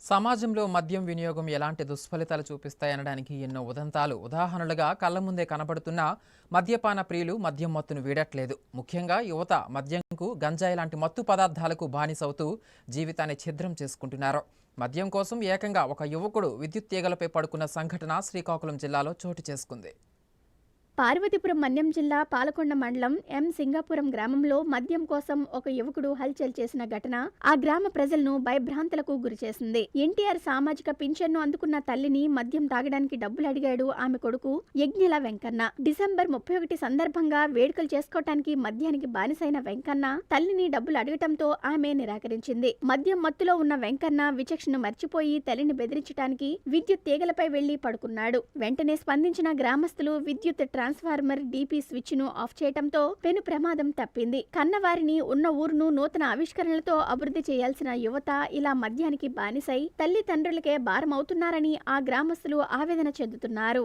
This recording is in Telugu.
సమాజంలో మద్యం వినియోగం ఎలాంటి దుష్ఫలితాలు చూపిస్తాయనడానికి ఎన్నో ఉదాహరణలుగా కళ్ల ముందే కనబడుతున్నా మద్యపాన ప్రియులు మద్యం మత్తును వీడట్లేదు. ముఖ్యంగా యువత మద్యంకు, గంజాయి లాంటి మత్తు పదార్థాలకు బానిసవుతూ జీవితాన్ని ఛిద్రం చేసుకుంటున్నారు. మద్యం కోసం ఏకంగా ఒక యువకుడు విద్యుత్ తీగలపై పడుకున్న సంఘటన శ్రీకాకుళం జిల్లాలో చోటు చేసుకుంది. పార్వతీపురం మన్యం జిల్లా పాలకొండ మండలం ఎం సింగాపురం గ్రామంలో మద్యం కోసం ఒక యువకుడు హల్చల్ చేసిన ఘటన ఆ గ్రామ ప్రజలను భయభ్రాంతులకు గురిచేసింది. ఎన్టీఆర్ సామాజిక పింఛన్ను అందుకున్న తల్లిని మద్యం తాగడానికి డబ్బులు అడిగాడు ఆమె కొడుకు యజ్ఞల వెంకన్న. డిసెంబర్ 31 సందర్భంగా వేడుకలు చేసుకోవటానికి మద్యానికి బానిసైన వెంకన్న తల్లిని డబ్బులు అడగటంతో ఆమె నిరాకరించింది. మద్యం మత్తులో ఉన్న వెంకన్న విచక్షణ మర్చిపోయి తల్లిని బెదిరించడానికి విద్యుత్ తీగలపై వెళ్లి పడుకున్నాడు. వెంటనే స్పందించిన గ్రామస్తులు విద్యుత్ ట్రాన్స్ఫార్మర్ డీపీ స్విచ్ ను ఆఫ్ చేయడంతో పెను ప్రమాదం తప్పింది. కన్నవారిని ఉన్న ఊరును నూతన ఆవిష్కరణలతో అభివృద్ధి చేయాల్సిన యువత ఇలా మద్యానికి బానిసై తల్లిదండ్రులకే భారమవుతున్నారని ఆ గ్రామస్తులు ఆవేదన చెందుతున్నారు.